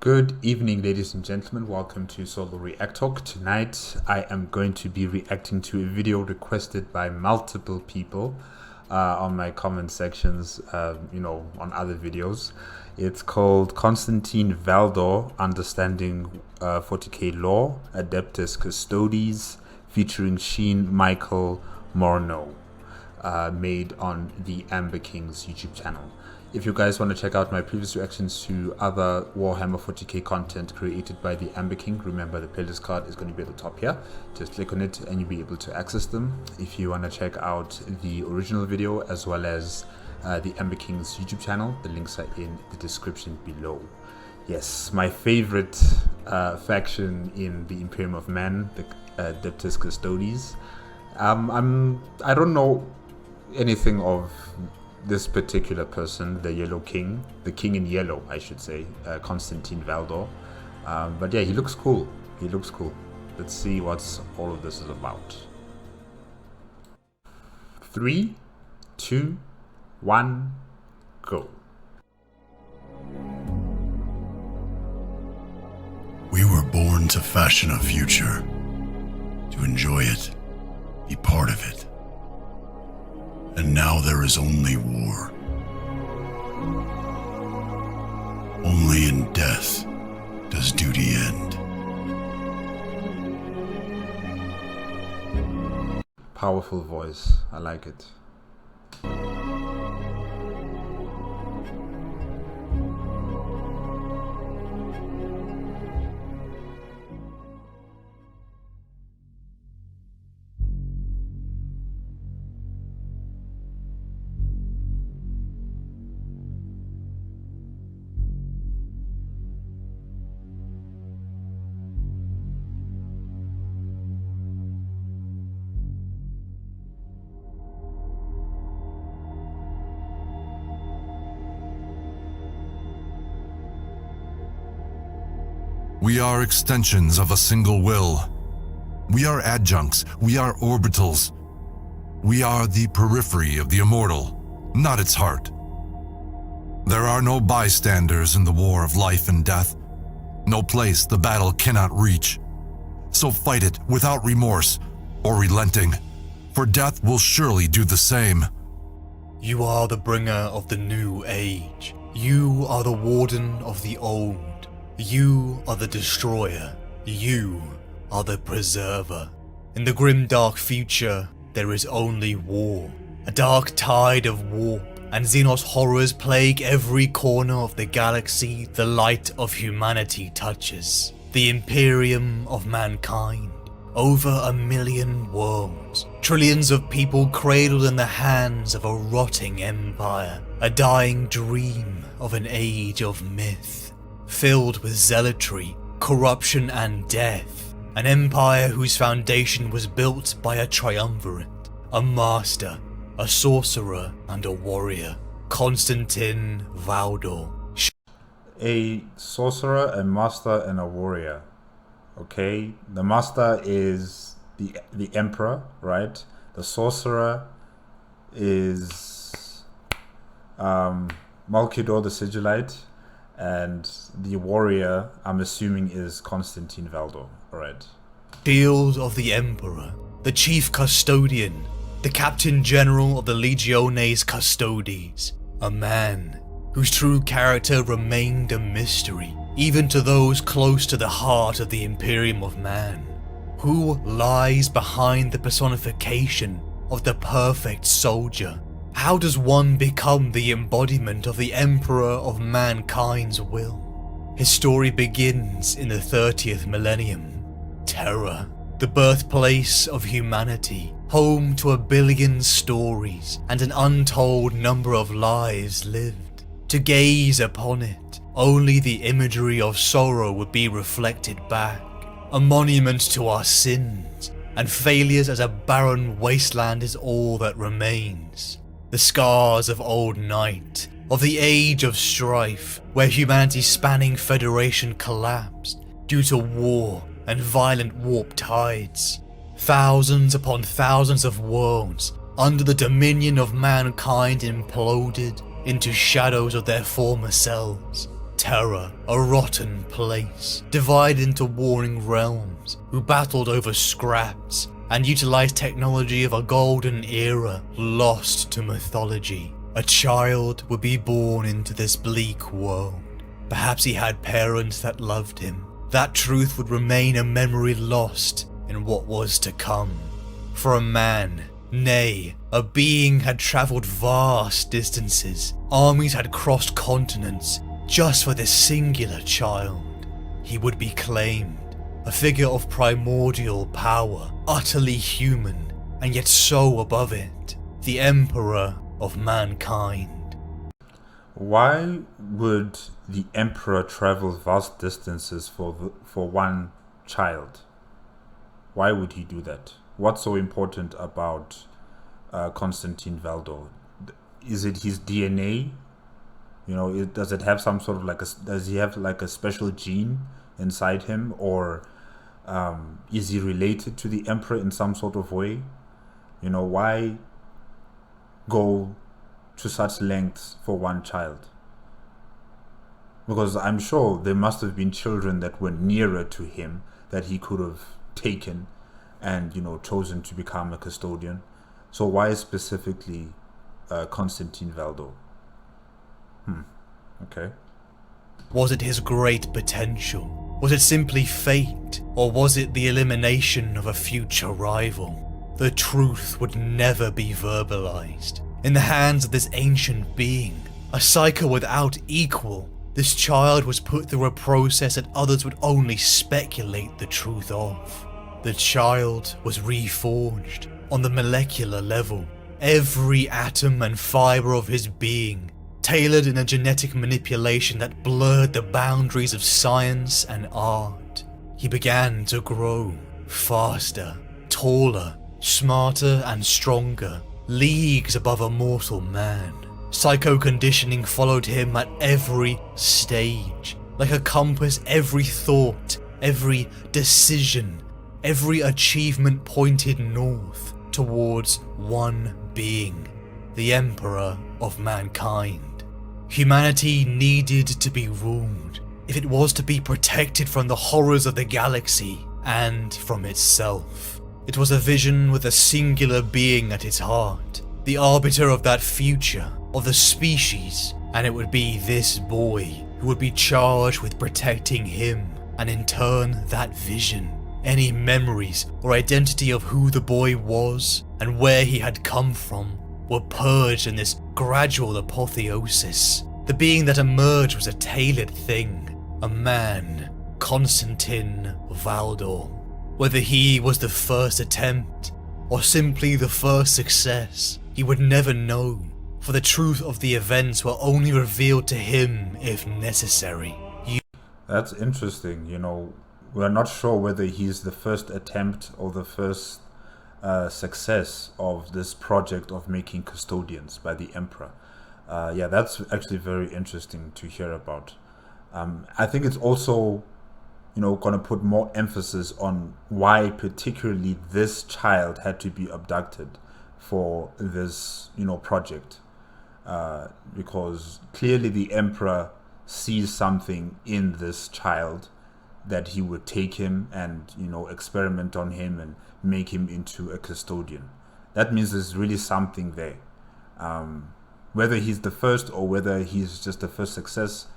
Good evening, ladies and gentlemen. Welcome to Solo ReacTalk. Tonight, I am going to be reacting to a video requested by multiple people on my comment sections, on other videos. It's called Constantin Valdor, Understanding 40k Lore, Adeptus Custodes, featuring Sheen Michael Moreno, made on the Amber King's YouTube channel. If you guys want to check out my previous reactions to other Warhammer 40k content created by the Amber King, remember the playlist card is going to be at the top here. Just click on it and you'll be able to access them. If you want to check out the original video as well as the Amber King's YouTube channel, the links are in the description below. Yes, my favorite faction in the Imperium of Man, the Adeptus Custodes. I don't know anything of this particular person, the Yellow King, the King in Yellow, I should say, Constantin Valdor. But yeah, he looks cool. He looks cool. Let's see what all of this is about. 3, 2, 1, go. We were born to fashion a future, to enjoy it, be part of it. And now there is only war. Only in death does duty end. Powerful voice. I like it. We are extensions of a single will. We are adjuncts, we are orbitals. We are the periphery of the immortal, not its heart. There are no bystanders in the war of life and death, no place the battle cannot reach. So fight it without remorse or relenting, for death will surely do the same. You are the bringer of the new age. You are the warden of the old. You are the destroyer. You are the preserver. In the grim dark future, there is only war. A dark tide of warp and Xenos horrors plague every corner of the galaxy the light of humanity touches. The Imperium of mankind. Over 1 million worlds. Trillions of people cradled in the hands of a rotting empire. A dying dream of an age of myth. Filled with zealotry, corruption and death. An empire whose foundation was built by a triumvirate, a master, a sorcerer and a warrior. Constantin Valdor. A sorcerer, a master, and a warrior. Okay, the master is the emperor, right? The sorcerer is Malkidor the Sigillite. And the warrior, I'm assuming, is Constantin Valdor. Alright. Shield of the Emperor, the Chief Custodian, the Captain General of the Legiones Custodes, a man whose true character remained a mystery, even to those close to the heart of the Imperium of Man. Who lies behind the personification of the perfect soldier? How does one become the embodiment of the Emperor of mankind's will? His story begins in the 30th millennium. Terra, the birthplace of humanity, home to 1 billion stories and an untold number of lives lived. To gaze upon it, only the imagery of sorrow would be reflected back, a monument to our sins, and failures as a barren wasteland is all that remains. The scars of old night, of the age of strife, where humanity's spanning federation collapsed due to war and violent warp tides. Thousands upon thousands of worlds under the dominion of mankind imploded into shadows of their former selves. terror, a rotten place, divided into warring realms, who battled over scraps and utilized technology of a golden era lost to mythology. A child would be born into this bleak world. Perhaps he had parents that loved him. That truth would remain a memory lost in what was to come. For a man, nay, a being had travelled vast distances. Armies had crossed continents just for this singular child. He would be claimed, a figure of primordial power, utterly human, and yet so above it, the Emperor of mankind. Why would the Emperor travel vast distances for one child? Why would he do that? What's so important about Constantin Valdor? Is it his DNA? You know, does it have some sort of does he have like a special gene inside him, or is he related to the Emperor in some sort of way? You know, why go to such lengths for one child? Because I'm sure there must have been children that were nearer to him that he could have taken and, you know, chosen to become a custodian. So why specifically Constantin Valdor? Okay. Was it his great potential? Was it simply fate? Or was it the elimination of a future rival? The truth would never be verbalized. In the hands of this ancient being, a psycho without equal, this child was put through a process that others would only speculate the truth of. The child was reforged on the molecular level. Every atom and fibre of his being, tailored in a genetic manipulation that blurred the boundaries of science and art. He began to grow faster, taller, smarter and stronger, leagues above a mortal man. Psycho conditioning followed him at every stage. Like a compass, every thought, every decision, every achievement pointed north towards one being, the Emperor of mankind. Humanity needed to be ruled if it was to be protected from the horrors of the galaxy and from itself. It was a vision with a singular being at its heart, the arbiter of that future, of the species, and it would be this boy who would be charged with protecting him, and in turn that vision. Any memories or identity of who the boy was and where he had come from were purged in this gradual apotheosis. The being that emerged was a tailored thing, a man, Constantin Valdor. Whether he was the first attempt or simply the first success, he would never know, for the truth of the events were only revealed to him if necessary. That's interesting. You know, we're not sure whether he's the first attempt or the first success of this project of making custodians by the Emperor. Yeah, that's actually very interesting to hear about. I think it's also, you know, going to put more emphasis on why particularly this child had to be abducted for this, you know, project. Because clearly the Emperor sees something in this child that he would take him and, you know, experiment on him and make him into a custodian. That means there's really something there. Whether he's the first or whether he's just the first success,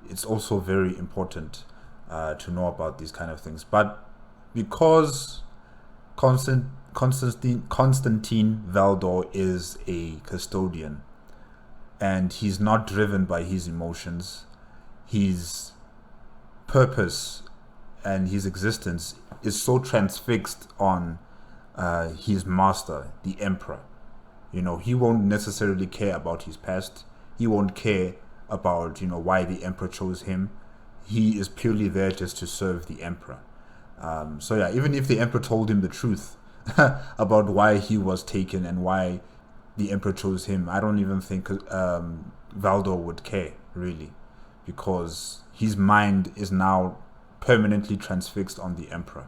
it's also very important to know about these kind of things. But because Constantin Valdor is a custodian and he's not driven by his emotions, his purpose and his existence is so transfixed on his master, the Emperor. You know, he won't necessarily care about his past. He won't care about, you know, why the Emperor chose him. He is purely there just to serve the Emperor. So yeah, even if the Emperor told him the truth about why he was taken and why the Emperor chose him, I don't even think Valdor would care, really, because his mind is now permanently transfixed on the Emperor.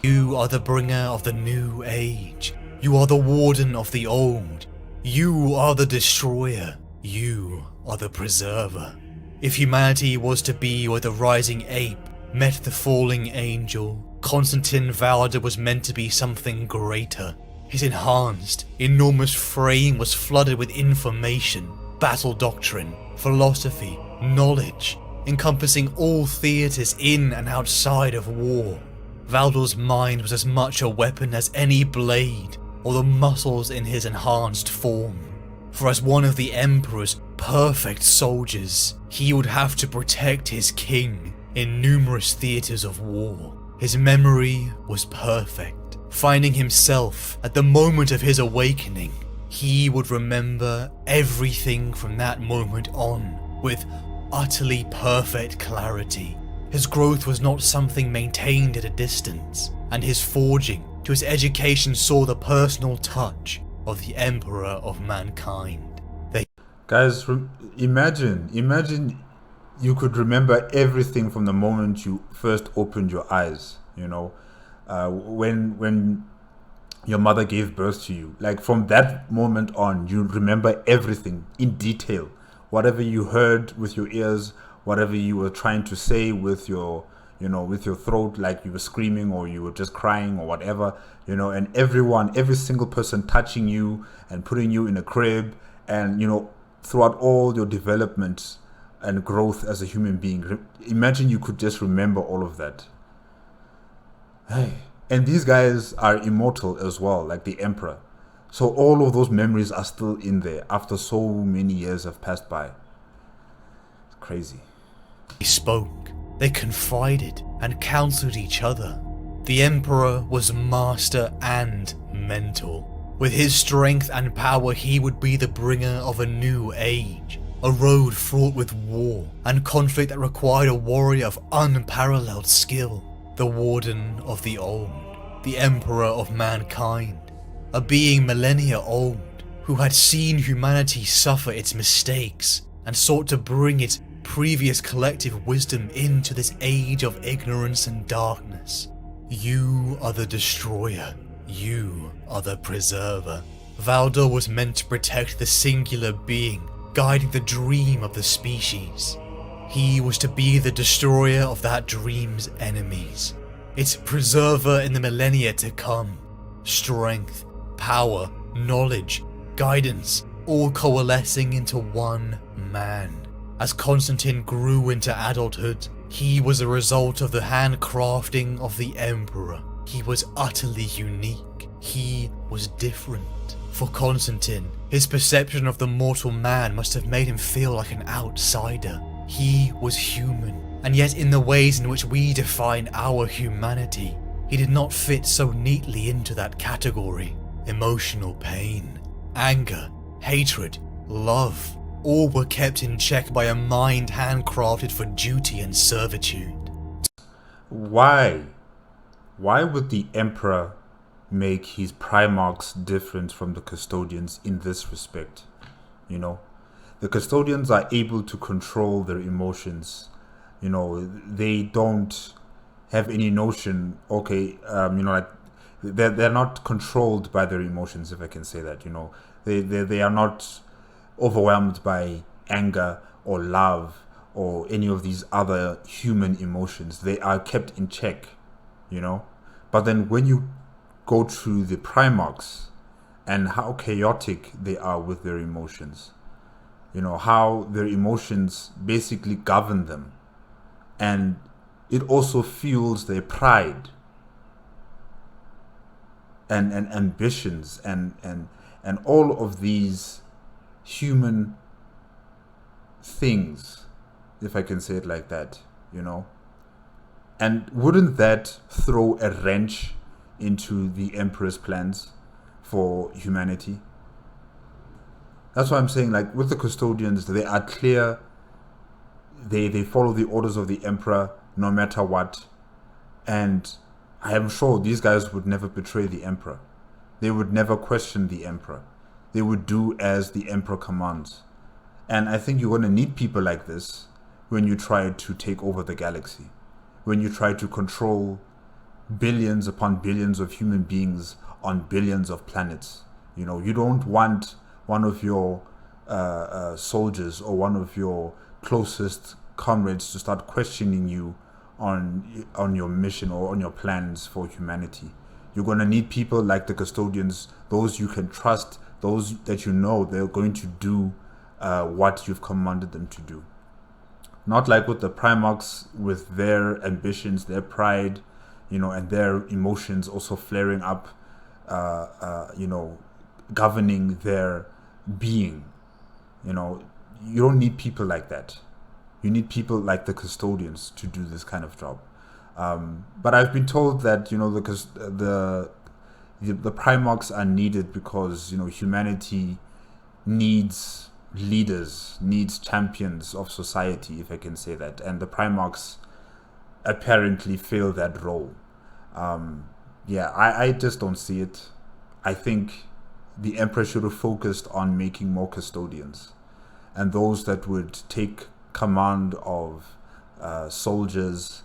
You are the bringer of the new age. You are the warden of the old. You are the destroyer. You are the preserver. If humanity was to be where the rising ape met the falling angel, Constantin Valdor was meant to be something greater. His enhanced, enormous frame was flooded with information, battle doctrine, philosophy, knowledge, encompassing all theatres in and outside of war. Valdor's mind was as much a weapon as any blade or the muscles in his enhanced form. For as one of the Emperor's perfect soldiers, he would have to protect his king in numerous theatres of war. His memory was perfect. Finding himself at the moment of his awakening, he would remember everything from that moment on with utterly perfect clarity. His growth was not something maintained at a distance, and his forging to his education saw the personal touch of the Emperor of mankind. Guys, imagine you could remember everything from the moment you first opened your eyes, you know, when your mother gave birth to you. Like from that moment on, you remember everything in detail. Whatever you heard with your ears, whatever you were trying to say with your, with your throat, like you were screaming or you were just crying or whatever, and every single person touching you and putting you in a crib and, throughout all your development and growth as a human being. Imagine you could just remember all of that. Hey, and these guys are immortal as well, like the Emperor. So all of those memories are still in there after so many years have passed by. It's crazy. They spoke, they confided, and counseled each other. The Emperor was master and mentor. With his strength and power, he would be the bringer of a new age. A road fraught with war and conflict that required a warrior of unparalleled skill. The Warden of the Old, the Emperor of mankind. A being millennia old, who had seen humanity suffer its mistakes and sought to bring its previous collective wisdom into this age of ignorance and darkness. You are the destroyer. You are the preserver. Valdor was meant to protect the singular being, guiding the dream of the species. He was to be the destroyer of that dream's enemies, its preserver in the millennia to come. Strength, power, knowledge, guidance, all coalescing into one man. As Constantin grew into adulthood, he was a result of the handcrafting of the Emperor. He was utterly unique. He was different. For Constantin, his perception of the mortal man must have made him feel like an outsider. He was human, and yet in the ways in which we define our humanity, he did not fit so neatly into that category. Emotional pain, anger, hatred, love, all were kept in check by a mind handcrafted for duty and servitude. Why would the Emperor make his Primarchs different from the Custodians in this respect? The Custodians are able to control their emotions. They don't have any notion, like they're not controlled by their emotions, if I can say that. They are not overwhelmed by anger or love or any of these other human emotions. They are kept in check, But then when you go to the Primarchs and how chaotic they are with their emotions, how their emotions basically govern them, and it also fuels their pride and ambitions and all of these human things, if I can say it like that, And wouldn't that throw a wrench into the Emperor's plans for humanity? That's why I'm saying, like, with the Custodians, they are clear. They follow the orders of the Emperor no matter what. And I am sure these guys would never betray the Emperor. They would never question the Emperor. They would do as the Emperor commands. And I think you're going to need people like this when you try to take over the galaxy. When you try to control billions upon billions of human beings on billions of planets. You don't want one of your soldiers or one of your closest comrades to start questioning you on your mission or on your plans for humanity. You're going to need people like the custodians, those you can trust, those that you know they're going to do what you've commanded them to do. Not like with the Primarchs, with their ambitions, their pride, and their emotions also flaring up, governing their being. You don't need people like that. You need people like the custodians to do this kind of job. But I've been told that the Primarchs are needed because humanity needs leaders, needs champions of society, if I can say that, and the Primarchs apparently fill that role. I just don't see it. I think the Emperor should have focused on making more custodians, and those that would take command of soldiers.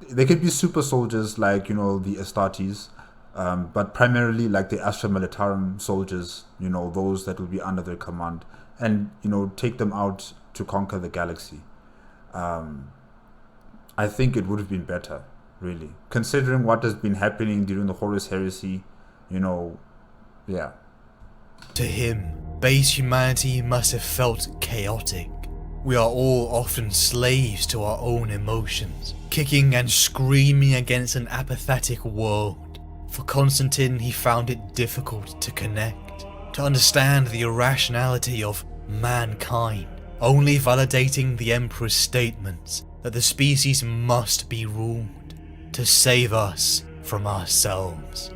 They could be super soldiers like the Astartes, but primarily like the Astra Militarum soldiers, those that will be under their command, and take them out to conquer the galaxy. I think it would have been better, really, considering what has been happening during the Horus Heresy. To him, base humanity must have felt chaotic. We are all often slaves to our own emotions, kicking and screaming against an apathetic world. For Constantin, he found it difficult to connect, to understand the irrationality of mankind, only validating the Emperor's statements that the species must be ruled to save us from ourselves.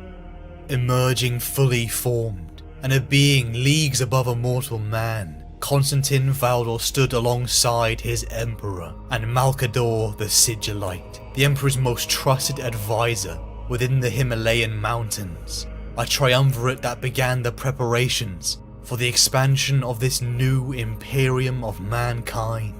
Emerging fully formed, and a being leagues above a mortal man, Constantin Valdor stood alongside his Emperor and Malcador the Sigillite, the Emperor's most trusted advisor within the Himalayan mountains, a triumvirate that began the preparations for the expansion of this new Imperium of mankind.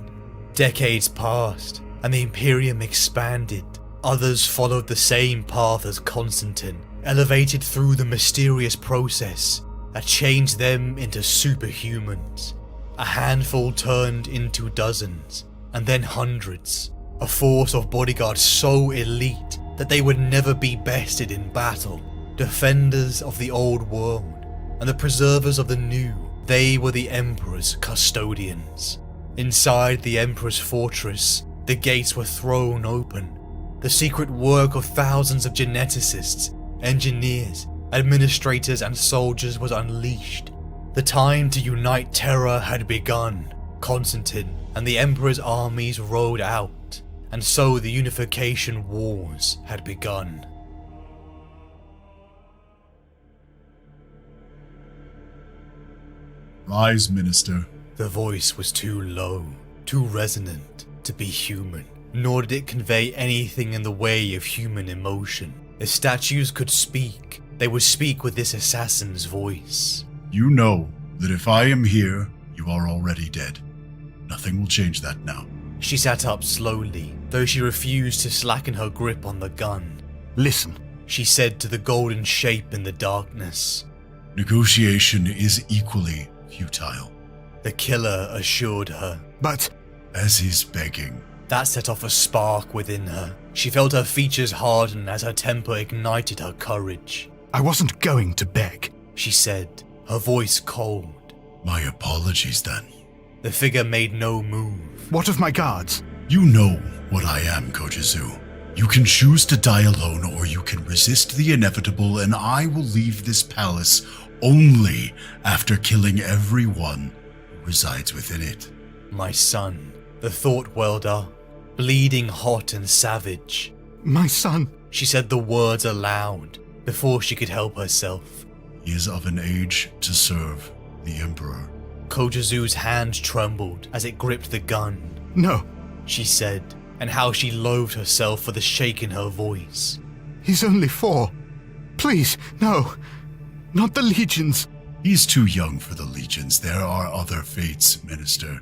Decades passed, and the Imperium expanded. Others followed the same path as Constantin, elevated through the mysterious process that changed them into superhumans. A handful turned into dozens, and then hundreds. A force of bodyguards so elite that they would never be bested in battle. Defenders of the old world, and the preservers of the new. They were the Emperor's custodians. Inside the Emperor's fortress, the gates were thrown open. The secret work of thousands of geneticists, engineers, administrators and soldiers was unleashed. The time to unite terror had begun. Constantin and the Emperor's armies rode out, and so the Unification Wars had begun. Rise, Minister. The voice was too low, too resonant to be human, nor did it convey anything in the way of human emotion. If statues could speak, they would speak with this assassin's voice. You know that if I am here, you are already dead. Nothing will change that now. She sat up slowly, though she refused to slacken her grip on the gun. Listen, She said to the golden shape in the darkness. Negotiation is equally futile. The killer assured her. but As is begging. That set off a spark within her. She felt her features harden as her temper ignited her courage. I wasn't going to beg. She said, her voice cold. My apologies then. The figure made no move. What of my guards? You know what I am, Kojizu. You can choose to die alone or you can resist the inevitable, and I will leave this palace only after killing everyone who resides within it. My son. The thought welled up, bleeding hot and savage. My son. She said the words aloud before she could help herself. He is of an age to serve the Emperor. Kojizu's hand trembled as it gripped the gun. No, She said, and how she loathed herself for the shake in her voice. he's only 4. Please, no. Not the legions. He's too young for the legions. There are other fates, Minister.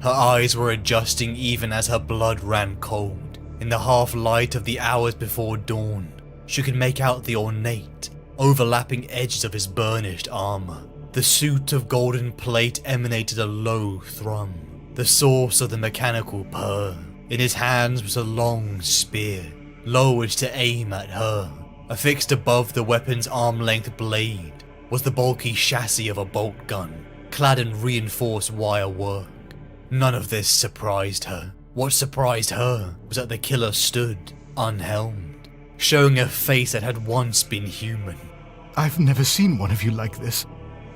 Her eyes were adjusting even as her blood ran cold. In the half-light of the hours before dawn, she could make out the ornate, overlapping edges of his burnished armor. The suit of golden plate emanated a low thrum. the source of the mechanical purr. In his hands was a long spear, lowered to aim at her. Affixed above the weapon's arm-length blade was the bulky chassis of a bolt gun, clad in reinforced wire work. None of this surprised her. What surprised her was that the killer stood, unhelmed, showing a face that had once been human. I've never seen one of you like this.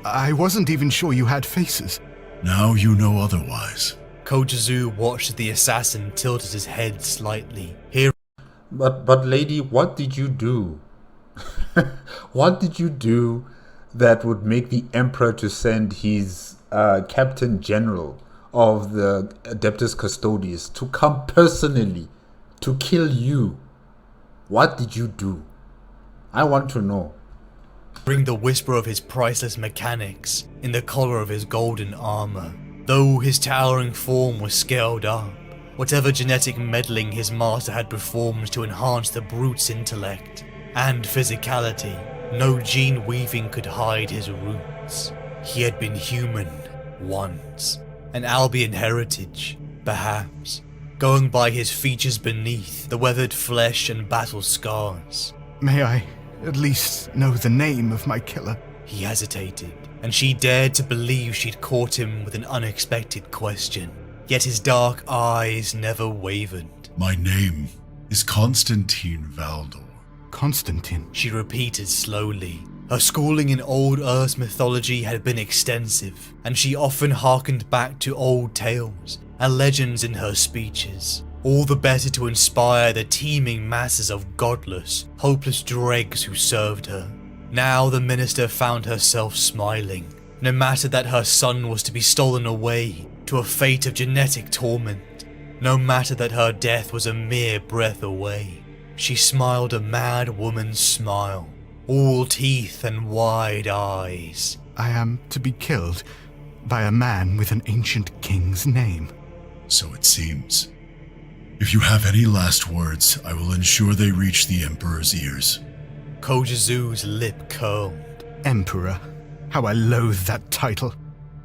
I wasn't even sure you had faces. Now you know otherwise. Kojizu watched as the assassin tilted his head slightly, hearing But lady, what did you do? What did you do that would make the Emperor to send his Captain General of the Adeptus Custodes to come personally to kill you? What did you do? I want to know. the whisper of his priceless mechanics in the collar of his golden armor. Though his towering form was scaled up, whatever genetic meddling his master had performed to enhance the brute's intellect and physicality, no gene weaving could hide his roots. He had been human once, an Albion heritage, perhaps, going by his features beneath the weathered flesh and battle scars. May I at least know the name of my killer? He hesitated, and she dared to believe she'd caught him with an unexpected question. Yet his dark eyes never wavered. My name is Constantin Valdor. Constantin. She repeated slowly. Her schooling in Old Earth's mythology had been extensive, and she often harkened back to old tales and legends in her speeches, all the better to inspire the teeming masses of godless, hopeless dregs who served her. Now the minister found herself smiling. No matter that her son was to be stolen away to a fate of genetic torment, no matter that her death was a mere breath away, she smiled a mad woman's smile, all teeth and wide eyes. I am to be killed by a man with an ancient king's name. So it seems. If you have any last words, I will ensure they reach the Emperor's ears. Kojizu's lip curled. Emperor. How I loathe that title.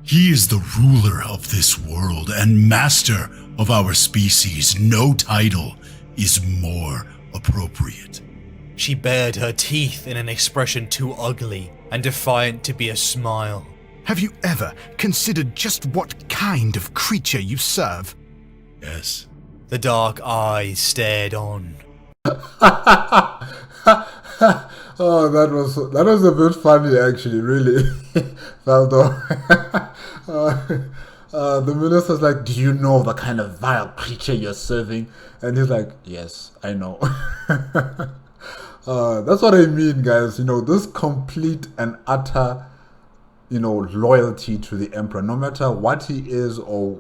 He is the ruler of this world and master of our species. No title is more appropriate. She bared her teeth in an expression too ugly and defiant to be a smile. Have you ever considered just what kind of creature you serve? Yes. The dark eyes stared on. Oh, that was a bit funny, actually, really. Valdor. The minister's like, do you know the kind of vile creature you're serving? And he's like, yes, I know. That's what I mean, guys. This complete and utter, loyalty to the Emperor, no matter what he is or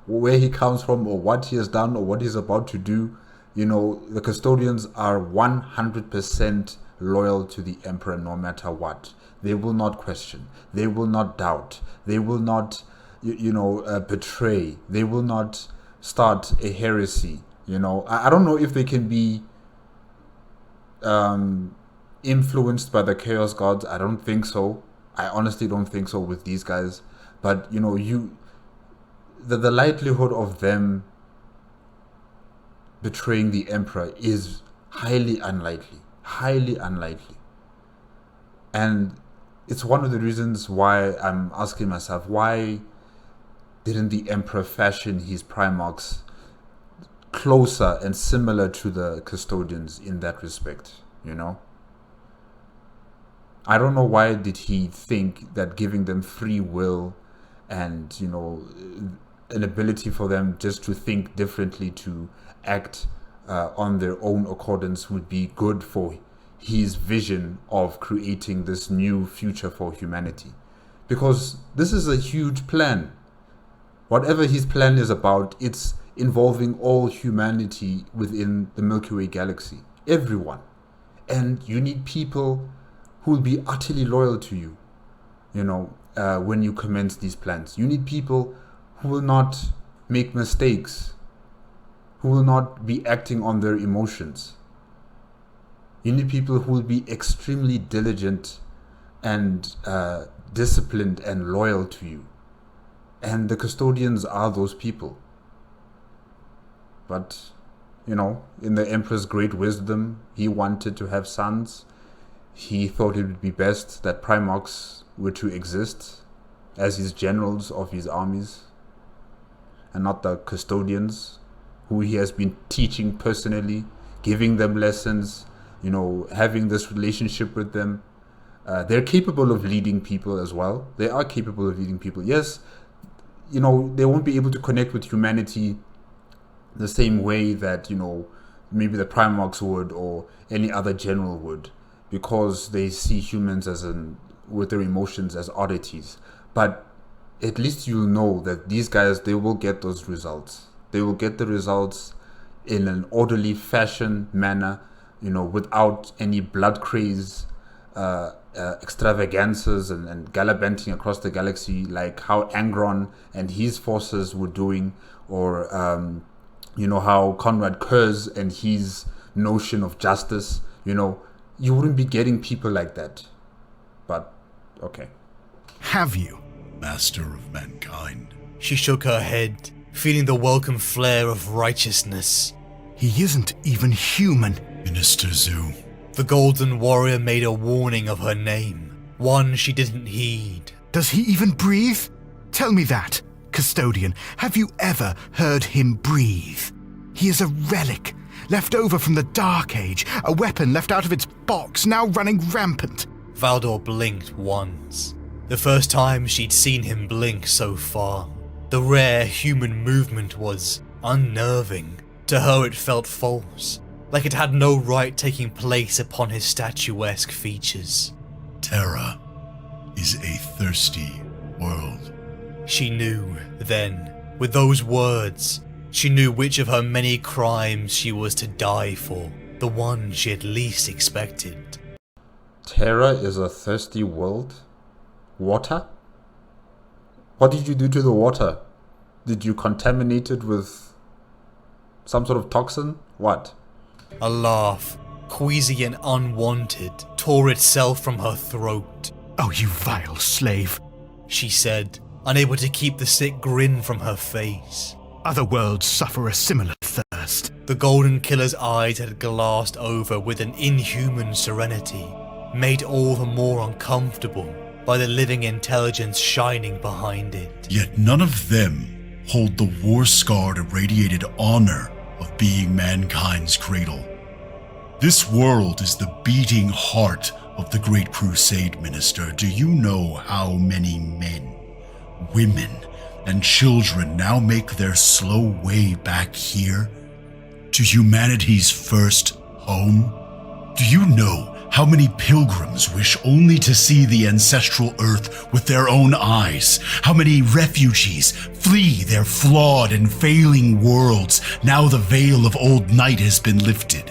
where he comes from or what he has done or what he's about to do. The custodians are 100% loyal to the Emperor no matter what. They will not question. They will not doubt. They will not, betray. They will not start a heresy. I don't know if they can be influenced by the Chaos Gods. I don't think so. I honestly don't think so with these guys. But, the likelihood of them betraying the Emperor is highly unlikely. Highly unlikely. And it's one of the reasons why I'm asking myself, why didn't the Emperor fashion his Primarchs closer and similar to the Custodians in that respect, I don't know why did he think that giving them free will and, an ability for them just to think differently, to act on their own accordance would be good for his vision of creating this new future for humanity. Because this is a huge plan. Whatever his plan is about, it's involving all humanity within the Milky Way galaxy. Everyone. And you need people who will be utterly loyal to you, when you commence these plans. You need people who will not make mistakes, who will not be acting on their emotions. You need people who will be extremely diligent and disciplined and loyal to you. And the custodians are those people. But, in the Emperor's great wisdom, he wanted to have sons. He thought it would be best that Primarchs were to exist as his generals of his armies, and not the custodians, who he has been teaching personally, giving them lessons, having this relationship with them. They're capable of leading people as well. They are capable of leading people. Yes, they won't be able to connect with humanity the same way that, maybe the Primarchs would or any other general would, because they see humans with their emotions as oddities. But at least you'll know that these guys, they will get those results. They will get the results in an orderly fashion manner, without any blood craze, extravagances and gallivanting across the galaxy like how Angron and his forces were doing, or how Conrad Kurz and his notion of justice. You wouldn't be getting people like that. But okay. Have you? Master of mankind. She shook her head, feeling the welcome flare of righteousness. He isn't even human. Minister Zu. The Golden Warrior made a warning of her name, one she didn't heed. Does he even breathe? Tell me that, Custodian. Have you ever heard him breathe? He is a relic, left over from the Dark Age, a weapon left out of its box, now running rampant. Valdor blinked once. The first time she'd seen him blink so far. The rare human movement was unnerving. To her it felt false, like it had no right taking place upon his statuesque features. Terra is a thirsty world. She knew then, with those words, she knew which of her many crimes she was to die for, the one she had least expected. Terra is a thirsty world? Water? What did you do to the water? Did you contaminate it with some sort of toxin? What? A laugh, queasy and unwanted, tore itself from her throat. Oh, you vile slave, she said, unable to keep the sick grin from her face. Other worlds suffer a similar thirst. The Golden Killer's eyes had glassed over with an inhuman serenity, made all the more uncomfortable by the living intelligence shining behind it. Yet none of them hold the war-scarred irradiated honor of being mankind's cradle. This world is the beating heart of the Great Crusade, Minister. Do you know how many men, women, and children now make their slow way back here to humanity's first home? Do you know how many pilgrims wish only to see the ancestral earth with their own eyes? How many refugees flee their flawed and failing worlds now the veil of old night has been lifted?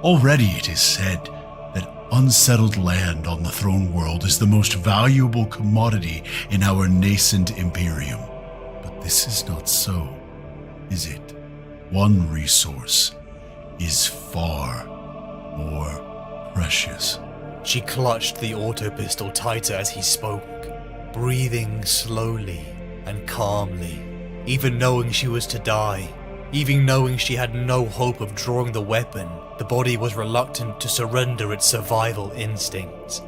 Already it is said that unsettled land on the throne world is the most valuable commodity in our nascent Imperium. But this is not so, is it? One resource is far more precious. She clutched the auto pistol tighter as he spoke, breathing slowly and calmly, even knowing she was to die, even knowing she had no hope of drawing the weapon. The body was reluctant to surrender its survival instincts.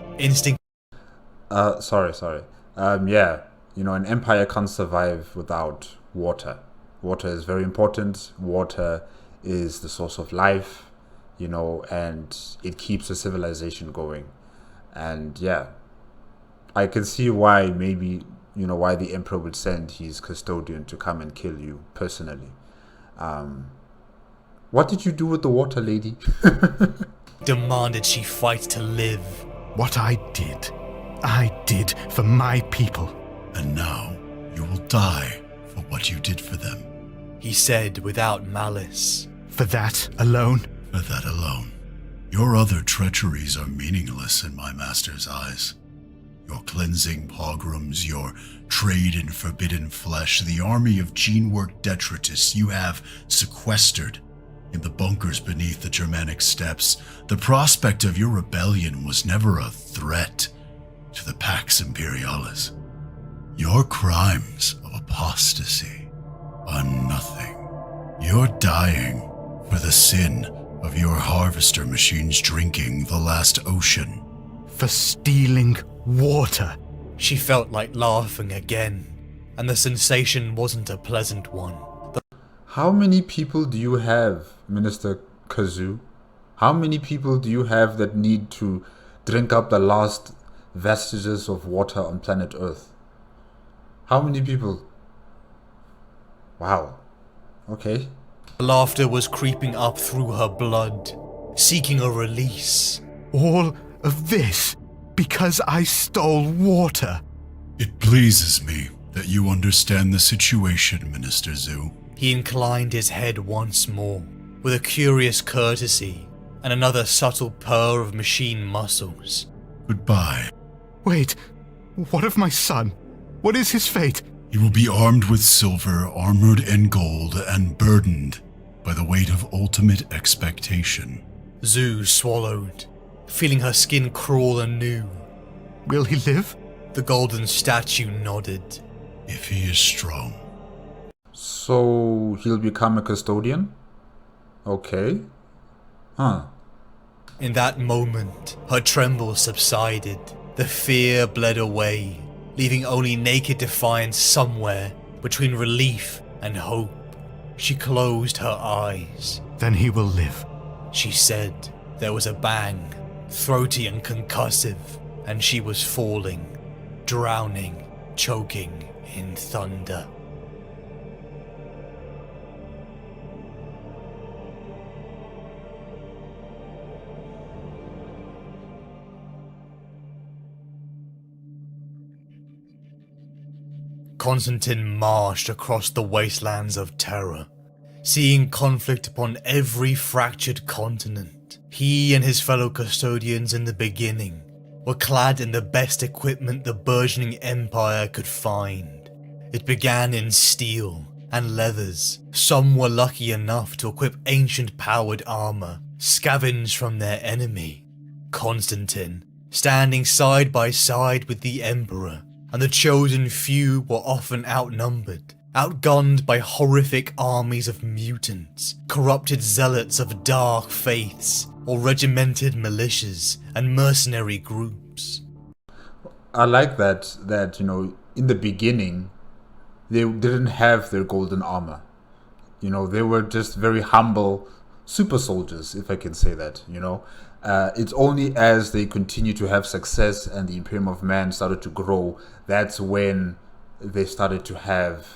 Sorry. Yeah, an empire can't survive without water. Water is very important. Water is the source of life, and it keeps a civilization going. And yeah, I can see why why the Emperor would send his custodian to come and kill you personally. What did you do with the water, lady? Demanded she fight to live. What I did for my people. And now you will die for what you did for them. He said without malice. For that alone? For that alone. Your other treacheries are meaningless in my master's eyes. Your cleansing pogroms, your trade in forbidden flesh, the army of gene-work detritus you have sequestered in the bunkers beneath the Germanic steppes. The prospect of your rebellion was never a threat to the Pax Imperialis. Your crimes of apostasy are nothing. You're dying for the sin of your harvester machines drinking the last ocean. For stealing water. She felt like laughing again, and the sensation wasn't a pleasant one. How many people do you have, Minister Kazoo? How many people do you have that need to drink up the last vestiges of water on planet Earth? How many people? Wow. Okay. Laughter was creeping up through her blood, seeking a release. All of this because I stole water. It pleases me that you understand the situation, Minister Zoo. He inclined his head once more, with a curious courtesy and another subtle purr of machine muscles. Goodbye. Wait, what of my son? What is his fate? He will be armed with silver, armored in gold, and burdened by the weight of ultimate expectation. Zoo swallowed, feeling her skin crawl anew. Will he live? The golden statue nodded. If he is strong. So he'll become a custodian? Okay. Huh. In that moment, her tremble subsided. The fear bled away, leaving only naked defiance somewhere between relief and hope. She closed her eyes. Then he will live. She said. There was a bang, throaty and concussive, and she was falling, drowning, choking in thunder. Constantin marched across the wastelands of terror, seeing conflict upon every fractured continent. He and his fellow custodians in the beginning were clad in the best equipment the burgeoning empire could find. It began in steel and leathers. Some were lucky enough to equip ancient powered armor, scavenged from their enemy. Constantin, standing side by side with the Emperor, and the chosen few were often outnumbered, outgunned by horrific armies of mutants, corrupted zealots of dark faiths, or regimented militias and mercenary groups. I like that, in the beginning, they didn't have their golden armor. They were just very humble super soldiers, if I can say that, It's only as they continue to have success and the Imperium of Man started to grow, that's when they started to have,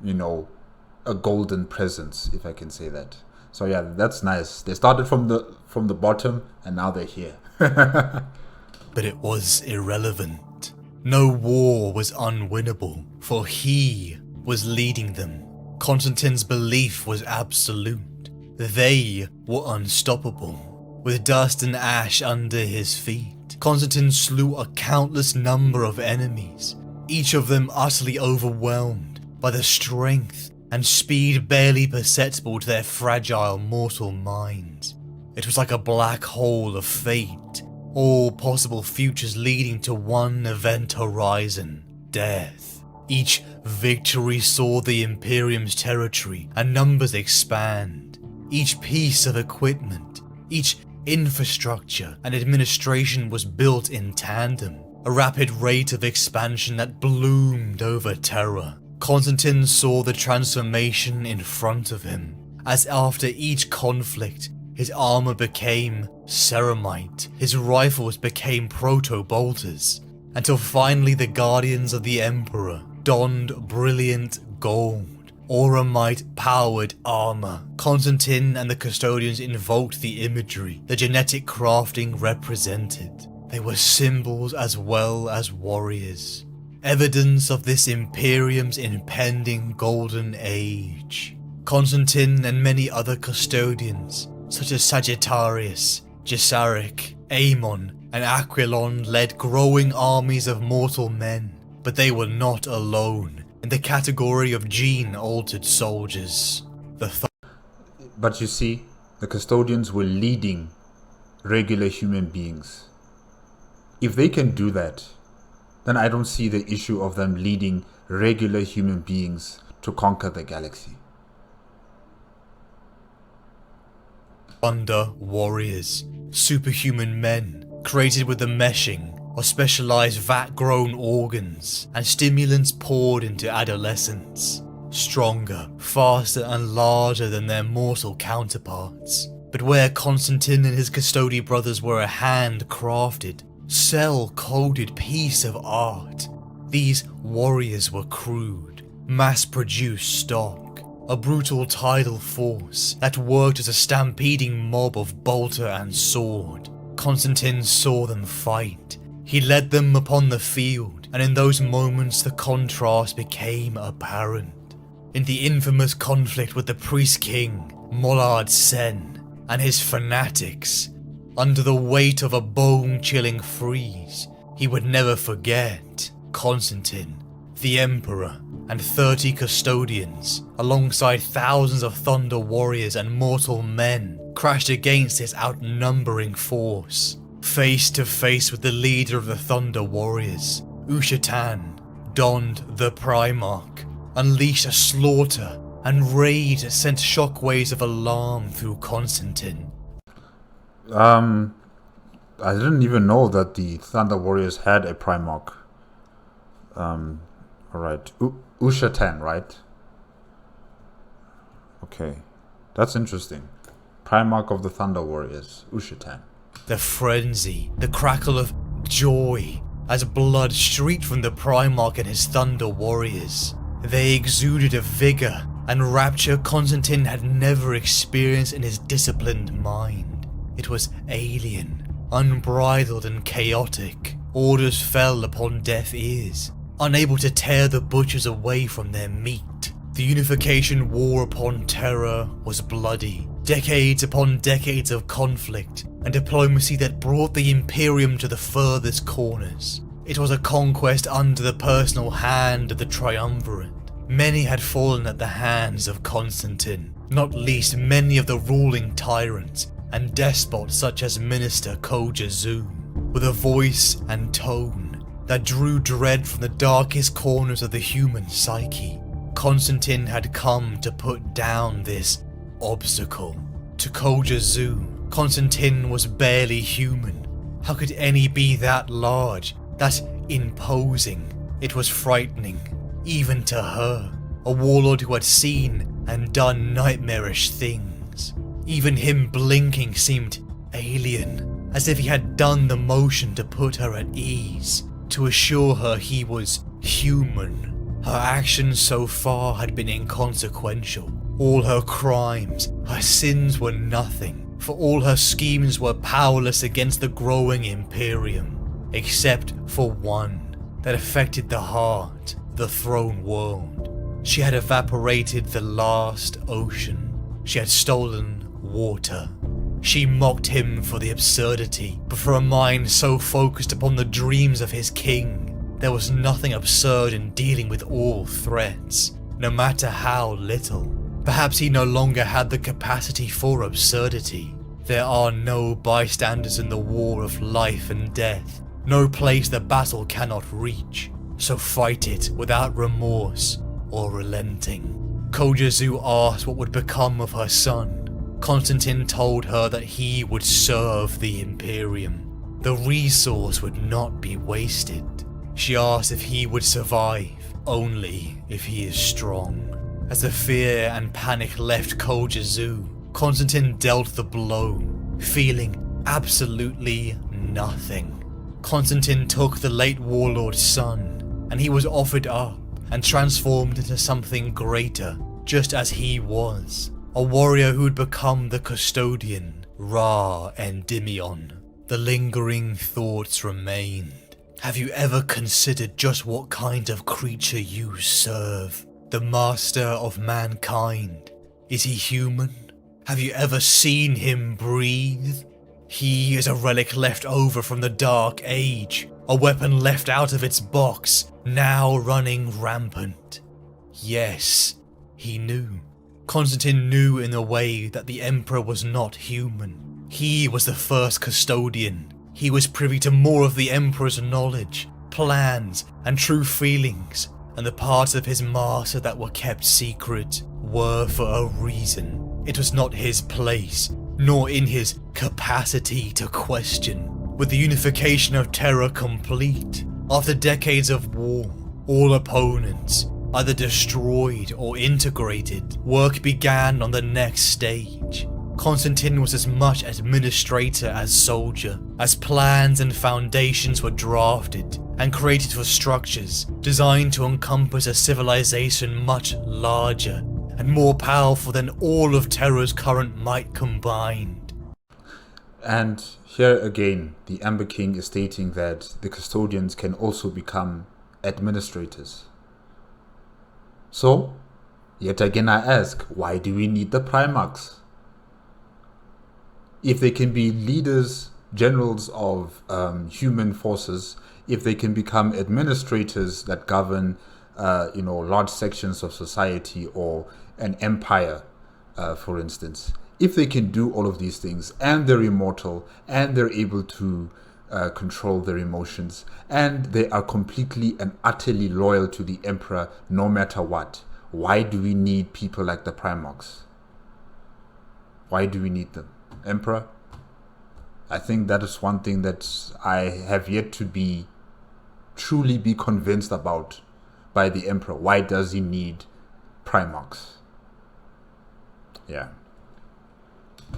a golden presence, if I can say that. So yeah, that's nice. They started from the bottom and now they're here. But it was irrelevant. No war was unwinnable, for he was leading them. Constantin's belief was absolute. They were unstoppable. With dust and ash under his feet, Constantin slew a countless number of enemies, each of them utterly overwhelmed by the strength and speed barely perceptible to their fragile mortal minds. It was like a black hole of fate, all possible futures leading to one event horizon: death. Each victory saw the Imperium's territory and numbers expand. Each piece of equipment, each infrastructure and administration was built in tandem, a rapid rate of expansion that bloomed over terror. Constantin saw the transformation in front of him, as after each conflict, his armor became ceramite, his rifles became proto-bolters, until finally the guardians of the Emperor donned brilliant gold, auramite-powered armor. Constantin and the custodians invoked the imagery the genetic crafting represented. They were symbols as well as warriors, evidence of this Imperium's impending golden age. Constantin and many other custodians, such as Sagittarius, Gessaric, Amon, and Aquilon, led growing armies of mortal men, but they were not alone in the category of gene-altered soldiers. But you see, the custodians were leading regular human beings. If they can do that, then I don't see the issue of them leading regular human beings to conquer the galaxy. Thunder warriors, superhuman men, created with the meshing of specialized vat-grown organs and stimulants poured into adolescence. Stronger, faster and larger than their mortal counterparts. But where Constantin and his Custodi brothers were a hand-crafted, cell-coded piece of art, these warriors were crude, mass-produced stock. A brutal tidal force that worked as a stampeding mob of bolter and sword. Constantin saw them fight. He led them upon the field, and in those moments the contrast became apparent. In the infamous conflict with the priest king, Mollard Sen, and his fanatics, under the weight of a bone-chilling freeze, he would never forget Constantin, the Emperor, and 30 custodians, alongside thousands of Thunder warriors and mortal men, crashed against this outnumbering force. Face to face with the leader of the Thunder warriors, Ushatan donned the Primarch, unleashed a slaughter, and rage that sent shockwaves of alarm through Constantin. I didn't even know that the Thunder warriors had a Primarch. Alright, Ushatan, right? Okay, that's interesting. Primarch of the Thunder Warriors, Ushatan. The frenzy, the crackle of joy, as blood streaked from the Primarch and his Thunder warriors. They exuded a vigor and rapture Constantin had never experienced in his disciplined mind. It was alien, unbridled and chaotic. Orders fell upon deaf ears, unable to tear the butchers away from their meat. The Unification War upon terror was bloody. Decades upon decades of conflict and diplomacy that brought the Imperium to the furthest corners. It was a conquest under the personal hand of the Triumvirate. Many had fallen at the hands of Constantin, not least many of the ruling tyrants and despots such as Minister Koja Zu, with a voice and tone that drew dread from the darkest corners of the human psyche. Constantin had come to put down this obstacle. To Koja Zu, Constantin was barely human. How could any be that large, that imposing? It was frightening, even to her, a warlord who had seen and done nightmarish things. Even him blinking seemed alien, as if he had done the motion to put her at ease, to assure her he was human. Her actions so far had been inconsequential. All her crimes, her sins were nothing, for all her schemes were powerless against the growing Imperium, except for one that affected the heart, the throne world. She had evaporated the last ocean. She had stolen water. She mocked him for the absurdity, but for a mind so focused upon the dreams of his king, there was nothing absurd in dealing with all threats, no matter how little. Perhaps he no longer had the capacity for absurdity. There are no bystanders in the war of life and death, no place the battle cannot reach, so fight it without remorse or relenting. Koja Zu asked what would become of her son. Constantin told her that he would serve the Imperium. The resource would not be wasted. She asked if he would survive, only if he is strong. As the fear and panic left Koja Zu, Constantin dealt the blow, feeling absolutely nothing. Constantin took the late warlord's son, and he was offered up and transformed into something greater, just as he was. A warrior who would become the custodian, Ra Endymion. The lingering thoughts remained. Have you ever considered just what kind of creature you serve? The master of mankind. Is he human? Have you ever seen him breathe? He is a relic left over from the Dark Age, a weapon left out of its box, now running rampant. Yes, he knew. Constantin knew in a way that the Emperor was not human. He was the first custodian. He was privy to more of the Emperor's knowledge, plans and true feelings, and the parts of his master that were kept secret were for a reason. It was not his place, nor in his capacity to question. With the unification of Terra complete, after decades of war, all opponents either destroyed or integrated, work began on the next stage. Constantin was as much administrator as soldier, as plans and foundations were drafted and created for structures designed to encompass a civilization much larger and more powerful than all of Terra's current might combined. And here again, the Amber King is stating that the custodians can also become administrators. So, yet again I ask, why do we need the Primarchs? If they can be leaders, generals of human forces, if they can become administrators that govern, large sections of society or an empire, for instance, if they can do all of these things and they're immortal and they're able to control their emotions and they are completely and utterly loyal to the Emperor no matter what, why do we need people like the Primarchs? Why do we need them? Emperor? I think that is one thing that I have yet to truly be convinced about by the Emperor. Why does he need Primarchs? Yeah.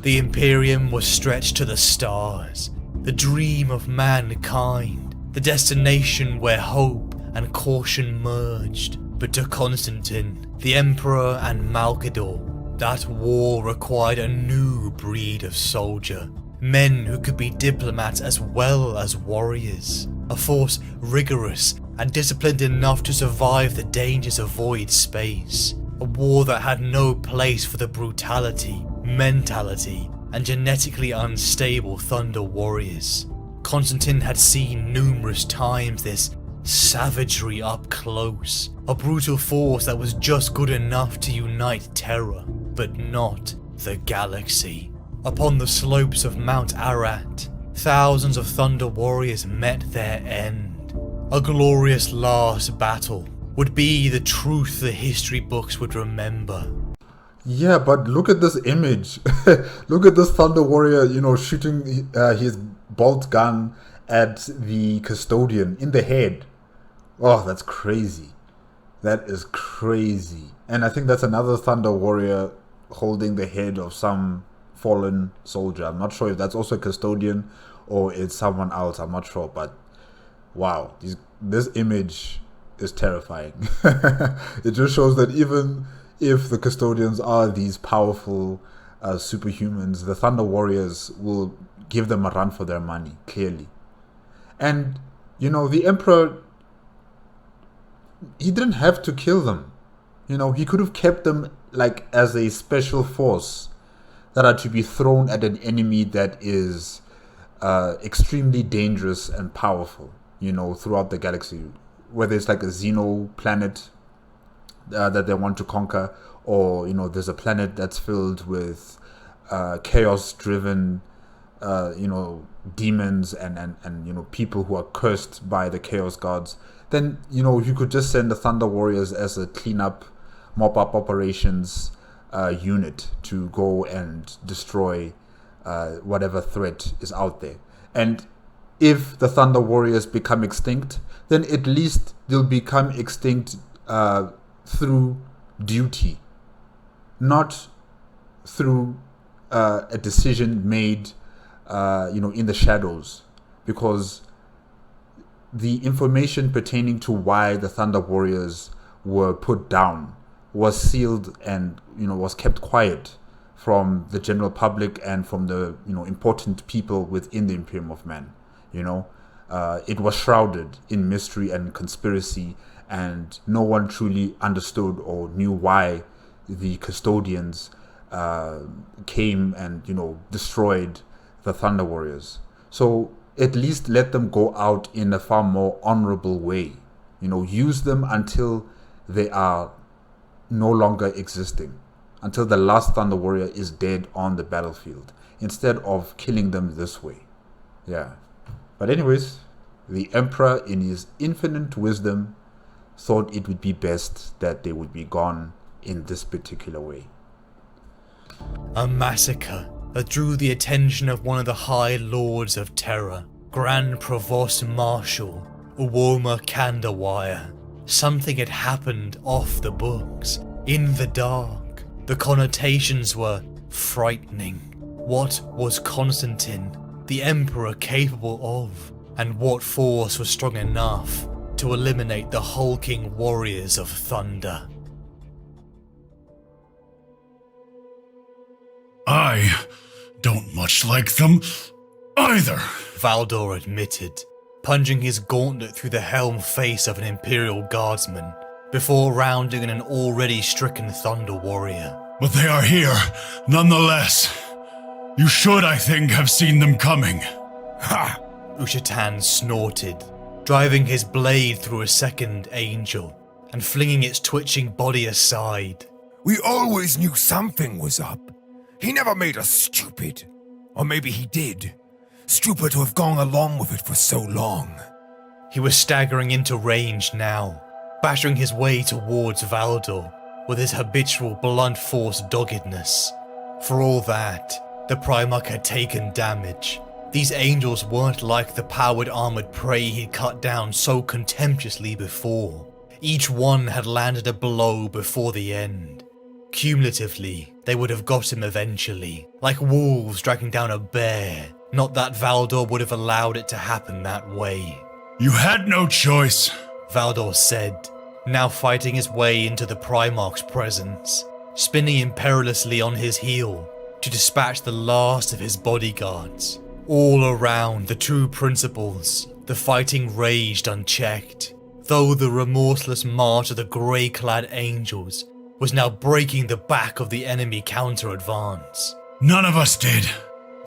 The Imperium was stretched to the stars, the dream of mankind, the destination where hope and caution merged. But to Constantin, the Emperor and Malkador, that war required a new breed of soldier. Men who could be diplomats as well as warriors. A force rigorous and disciplined enough to survive the dangers of void space. A war that had no place for the brutality, mentality, and genetically unstable Thunder warriors. Constantin had seen numerous times this savagery up close. A brutal force that was just good enough to unite Terra, but not the galaxy. Upon the slopes of Mount Ararat, thousands of Thunder warriors met their end. A glorious last battle would be the truth the history books would remember. Yeah, but look at this image. Look at this Thunder warrior, shooting his bolt gun at the custodian in the head. Oh, that's crazy. That is crazy. And I think that's another Thunder warrior holding the head of some fallen soldier. I'm not sure if that's also a custodian or it's someone else. I'm not sure, but wow, this image is terrifying. It just shows that even if the custodians are these powerful superhumans, the Thunder warriors will give them a run for their money, clearly. And the Emperor, he didn't have to kill them. He could have kept them like as a special force that are to be thrown at an enemy that is extremely dangerous and powerful, throughout the galaxy. Whether it's like a Xeno planet that they want to conquer, or, there's a planet that's filled with chaos-driven, demons and people who are cursed by the chaos gods, then, you could just send the Thunder warriors as a cleanup, mop-up operations unit to go and destroy whatever threat is out there. And if the Thunder warriors become extinct, then at least they'll become extinct through duty, not through a decision made in the shadows, because the information pertaining to why the Thunder warriors were put down was sealed and was kept quiet from the general public and from the important people within the Imperium of Man. It was shrouded in mystery and conspiracy, and no one truly understood or knew why the custodians came and destroyed the Thunder warriors. So at least let them go out in a far more honorable way. Use them until they are no longer existing, until the last Thunder warrior is dead on the battlefield, instead of killing them this way. Yeah. But anyways, The Emperor, in his infinite wisdom, thought it would be best that they would be gone in this particular way. A massacre that drew the attention of one of the High Lords of Terror, Grand Provost Marshal Uwoma Kandawire. Something had happened off the books, in the dark. The connotations were frightening. What was Constantin, the Emperor, capable of? And what force was strong enough to eliminate the hulking warriors of Thunder? I don't much like them either. Valdor admitted, punching his gauntlet through the helm face of an Imperial Guardsman, before rounding in an already stricken Thunder warrior. But they are here, nonetheless. You should, I think, have seen them coming. Ha! Ushatan snorted, driving his blade through a second angel, and flinging its twitching body aside. We always knew something was up. He never made us stupid. Or maybe he did. Stupid to have gone along with it for so long. He was staggering into range now, battering his way towards Valdor with his habitual blunt force doggedness. For all that, the Primarch had taken damage. These angels weren't like the powered armored prey he'd cut down so contemptuously before. Each one had landed a blow before the end. Cumulatively, they would have got him eventually, like wolves dragging down a bear. Not that Valdor would have allowed it to happen that way. You had no choice, Valdor said, now fighting his way into the Primarch's presence, spinning imperilously on his heel to dispatch the last of his bodyguards. All around the true principles, the fighting raged unchecked, though the remorseless march of the grey-clad angels was now breaking the back of the enemy counter-advance. None of us did.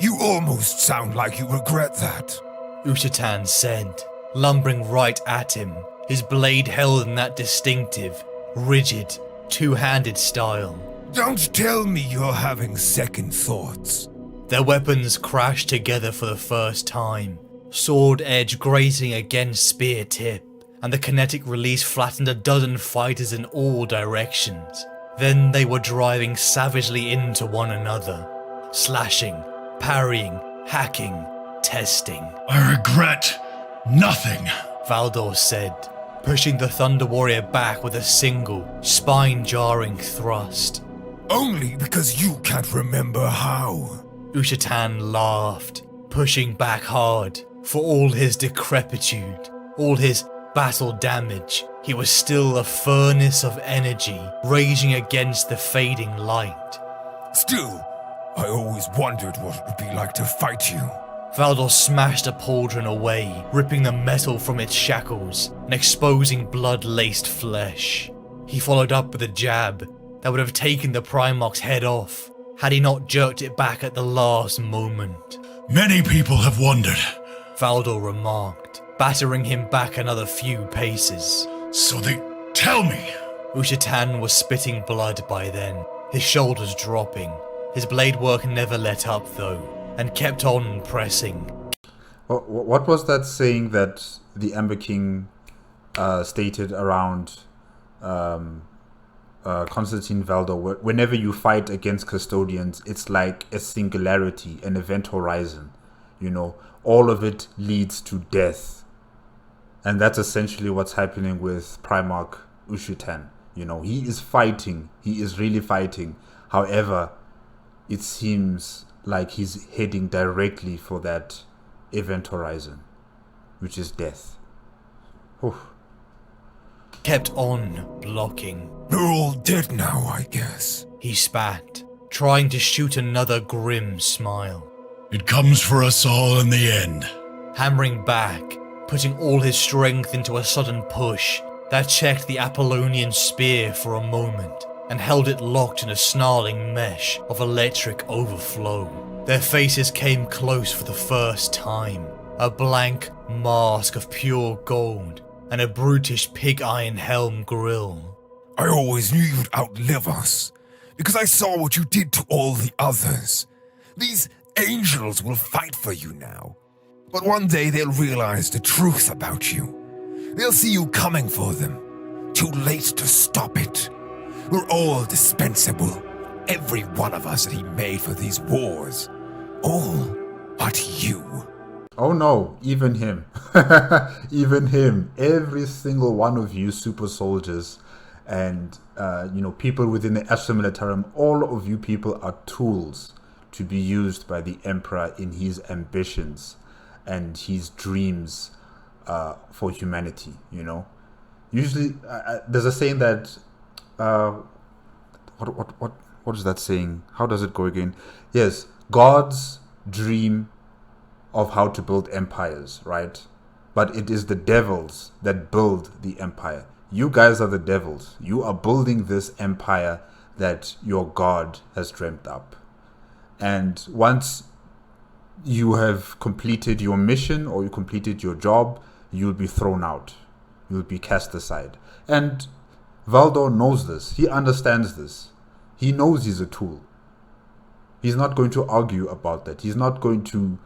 You almost sound like you regret that. Ushatan said, lumbering right at him, his blade held in that distinctive, rigid, two-handed style. Don't tell me you're having second thoughts. Their weapons crashed together for the first time, sword edge grating against spear tip, and the kinetic release flattened a dozen fighters in all directions. Then they were driving savagely into one another, slashing, parrying, hacking, testing. I regret nothing, Valdor said, pushing the Thunder Warrior back with a single, spine-jarring thrust. Only because you can't remember how. Ushatan laughed, pushing back hard. For all his decrepitude, all his battle damage, he was still a furnace of energy raging against the fading light. Still, I always wondered what it would be like to fight you. Valdor smashed a pauldron away, ripping the metal from its shackles and exposing blood-laced flesh. He followed up with a jab that would have taken the Primarch's head off had he not jerked it back at the last moment. Many people have wondered, Valdor remarked, battering him back another few paces. So they tell me. Ushatan was spitting blood by then, his shoulders dropping. His blade work never let up though, and kept on pressing. What was that saying that the Ember King stated around Constantin Valdor? Whenever you fight against custodians, it's like a singularity, an event horizon. You know, all of it leads to death. And that's essentially what's happening with Primarch Ushatan. You know, he is fighting. He is really fighting. However, it seems like he's heading directly for that event horizon, which is death. Whew. Kept on blocking. They're all dead now, I guess. He spat, trying to shoot another grim smile. It comes for us all in the end. Hammering back, putting all his strength into a sudden push that checked the Apollonian spear for a moment and held it locked in a snarling mesh of electric overflow. Their faces came close for the first time, a blank mask of pure gold and a brutish pig iron helm grille. I always knew you'd outlive us, because I saw what you did to all the others. These angels will fight for you now. But one day they'll realize the truth about you. They'll see you coming for them. Too late to stop it. We're all dispensable. Every one of us that he made for these wars. All but you. Oh no, even him. Even him. Every single one of you super soldiers and people within the Astra Militarum, all of you people are tools to be used by the Emperor in his ambitions and his dreams for humanity, Usually, there's a saying that, what is that saying? How does it go again? Yes, gods dream of how to build empires, right? But it is the devils that build the empire. You guys are the devils. You are building this empire that your god has dreamt up. And once you have completed your mission or you completed your job, you'll be thrown out. You'll be cast aside. And Valdor knows this. He understands this. He knows he's a tool. He's not going to argue about that. He's not going to,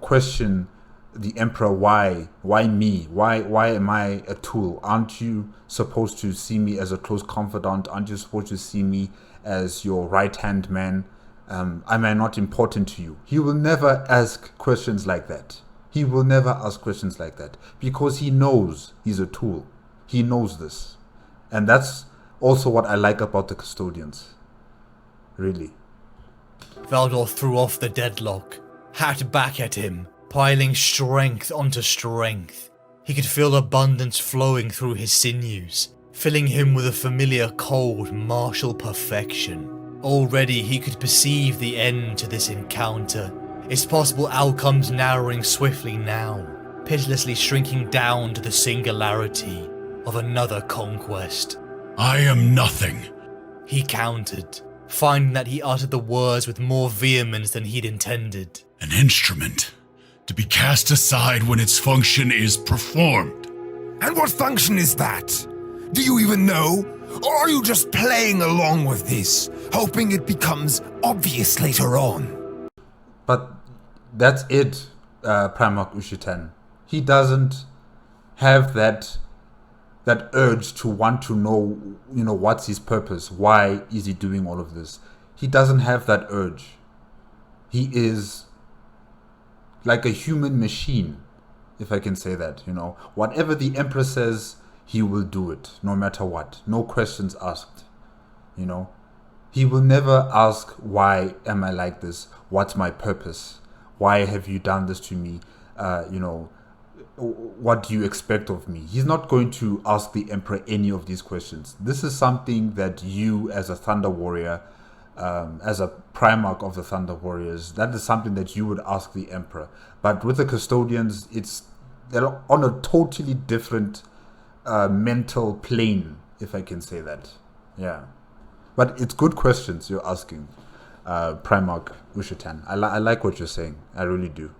question the Emperor. Why me? Why am I a tool? Aren't you supposed to see me as a close confidant? Aren't you supposed to see me as your right-hand man? Am I not important to you? He will never ask questions like that. He will never ask questions like that because he knows he's a tool. He knows this. And that's also what I like about the custodians. Really. Valdor threw off the deadlock, hacked back at him, piling strength onto strength. He could feel abundance flowing through his sinews, filling him with a familiar cold, martial perfection. Already he could perceive the end to this encounter, its possible outcomes narrowing swiftly now, pitilessly shrinking down to the singularity of another conquest. I am nothing. He countered, finding that he uttered the words with more vehemence than he'd intended. An instrument, to be cast aside when its function is performed. And what function is that? Do you even know? Or are you just playing along with this, hoping it becomes obvious later on? But that's it, Primarch Ushitan. He doesn't have that urge to want to know, what's his purpose? Why is he doing all of this? He doesn't have that urge. He is like a human machine, if I can say that, Whatever the Emperor says, he will do it, no matter what. No questions asked, He will never ask, why am I like this? What's my purpose? Why have you done this to me? What do you expect of me? He's not going to ask the Emperor any of these questions. This is something that you, as a Thunder Warrior, as a Primarch of the Thunder Warriors, that is something that you would ask the Emperor. But with the Custodians, they're on a totally different mental plane, if I can say that. Yeah. But it's good questions you're asking, Primarch Ushitan. I like what you're saying. I really do.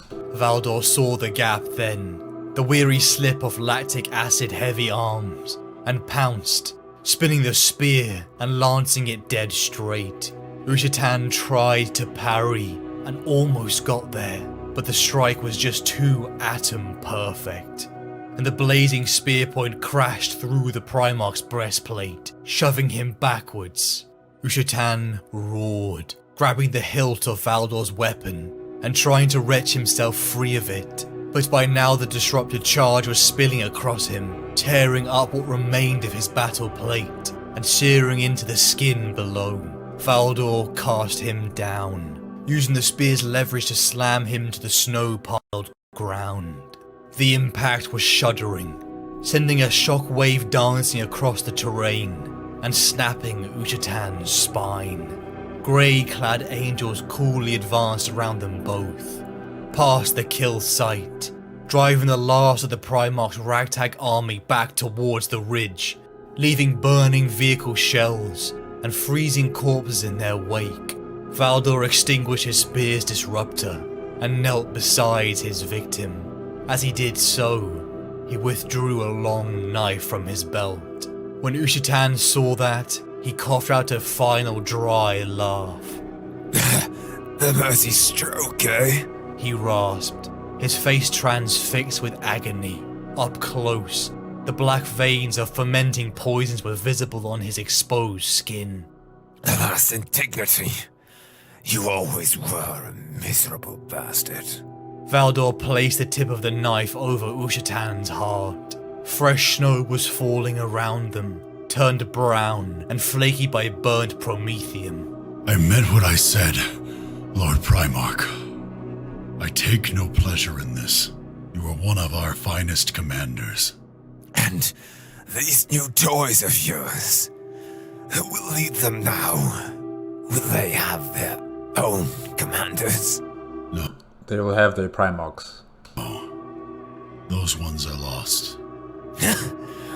Valdor saw the gap then, the weary slip of lactic acid heavy arms, and pounced, spinning the spear and lancing it dead straight. Ushitan tried to parry and almost got there, but the strike was just too atom perfect, and the blazing spear point crashed through the Primarch's breastplate, shoving him backwards. Ushitan roared, grabbing the hilt of Valdor's weapon and trying to wrench himself free of it, but by now the disrupted charge was spilling across him, tearing up what remained of his battle plate and searing into the skin below. Valdor cast him down, using the spear's leverage to slam him to the snow-piled ground. The impact was shuddering, sending a shockwave dancing across the terrain and snapping Ushitan's spine. Grey-clad angels coolly advanced around them both, past the kill site, driving the last of the Primarch's ragtag army back towards the ridge, leaving burning vehicle shells and freezing corpses in their wake. Valdor extinguished his spear's disruptor and knelt beside his victim. As he did so, he withdrew a long knife from his belt. When Ushitan saw that, he coughed out a final dry laugh. The mercy stroke, eh? He rasped, his face transfixed with agony. Up close, the black veins of fermenting poisons were visible on his exposed skin. Alas, indignity. You always were a miserable bastard. Valdor placed the tip of the knife over Ushatan's heart. Fresh snow was falling around them, turned brown and flaky by burnt promethium. I meant what I said, Lord Primarch. I take no pleasure in this. You are one of our finest commanders. And these new toys of yours, who will lead them now? Will they have their own commanders? No, They will have their Primarchs. those ones are lost.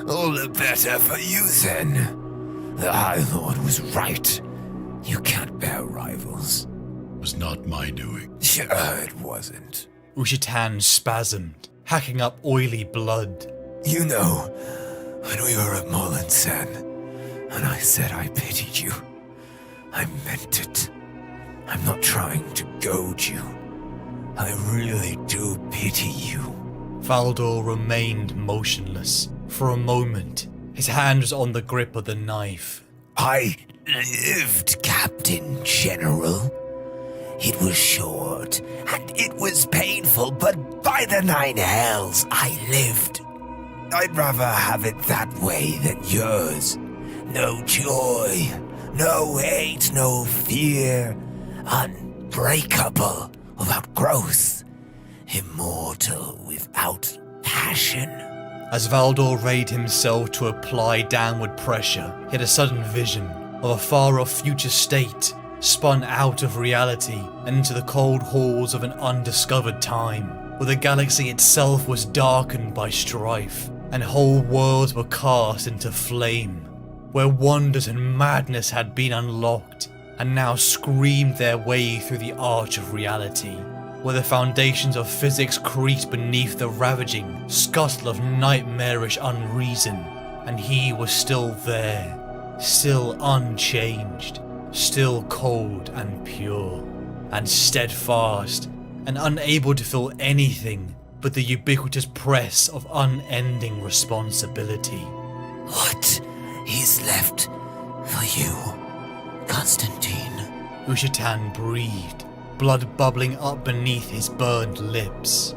All the better for you then. The High Lord was right. You can't bear rivals. It was not my doing. Sure it wasn't. Ushatan spasmed, hacking up oily blood. You know, when we were at Molinsen, and I said I pitied you, I meant it. I'm not trying to goad you. I really do pity you. Valdor remained motionless. For a moment, his hand was on the grip of the knife. I lived, Captain General. It was short, and it was painful, but by the 9 hells, I lived. I'd rather have it that way than yours. No joy, no hate, no fear. Unbreakable without growth. Immortal without passion. As Valdor readied himself to apply downward pressure, he had a sudden vision of a far-off future state, spun out of reality and into the cold halls of an undiscovered time, where the galaxy itself was darkened by strife, and whole worlds were cast into flame, where wonders and madness had been unlocked, and now screamed their way through the arch of reality, where the foundations of physics creaked beneath the ravaging scuttle of nightmarish unreason, and he was still there, still unchanged, still cold and pure, and steadfast, and unable to feel anything but the ubiquitous press of unending responsibility. What is left for you, Constantine? Ushatan breathed, blood bubbling up beneath his burned lips.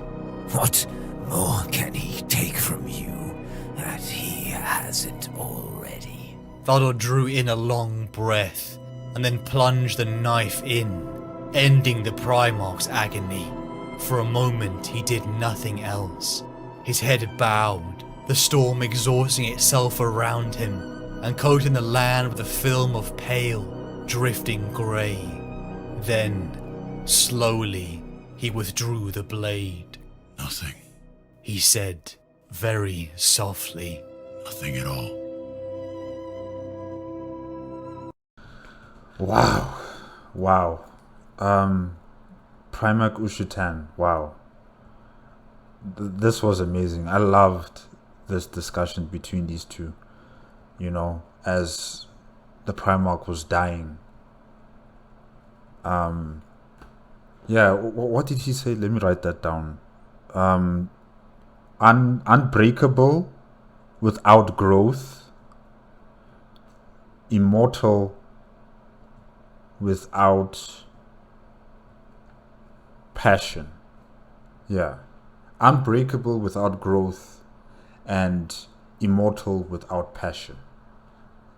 What more can he take from you that he hasn't already? Valdor drew in a long breath, and then plunged the knife in, ending the Primarch's agony. For a moment he did nothing else. His head bowed, the storm exhausting itself around him, and coating the land with a film of pale, drifting grey. Then, slowly, he withdrew the blade. Nothing. He said, very softly, Nothing at all. Wow. Primarch Ushatan, wow. This was amazing. I loved this discussion between these two, as the Primarch was dying. What did he say? Let me write that down. Unbreakable without growth, immortal without passion. Unbreakable without growth and immortal without passion.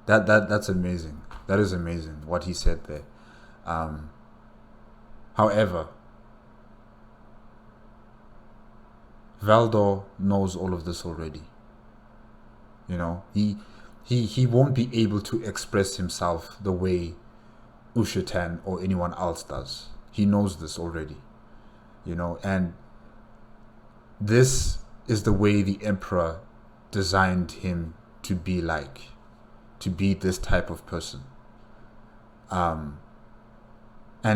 That's amazing. That is amazing what he said there. However, Valdor knows all of this already. He won't be able to express himself the way Ushatan or anyone else does. He knows this already. And this is the way the Emperor designed him to be like, to be this type of person. And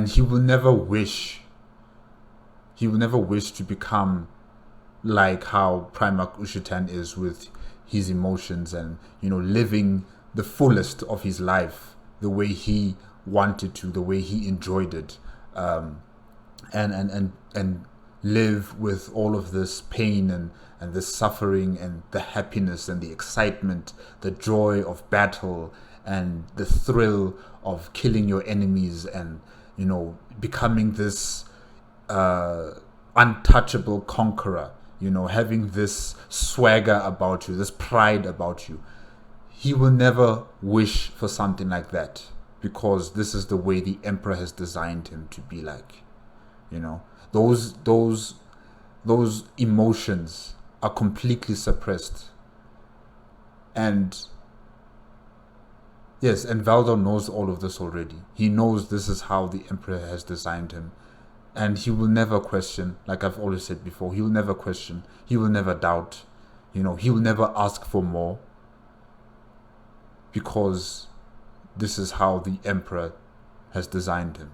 he will never wish to become like how Primarch Ushatan is with his emotions and, living the fullest of his life the way he wanted to, the way he enjoyed it. And live with all of this pain and the suffering and the happiness and the excitement, the joy of battle and the thrill of killing your enemies and, becoming this untouchable conqueror, having this swagger about you, this pride about you. He will never wish for something like that, because this is the way the Emperor has designed him to be like. Those emotions are completely suppressed. And yes, and Valdor knows all of this already. He knows this is how the Emperor has designed him. And he will never question, like I've always said before, he will never question, he will never doubt, he will never ask for more, because this is how the Emperor has designed him.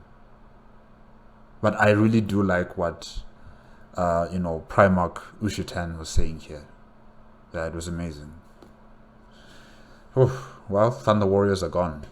But I really do like what, Primarch Ushitan was saying here. Yeah, it was amazing. Well, Thunder Warriors are gone.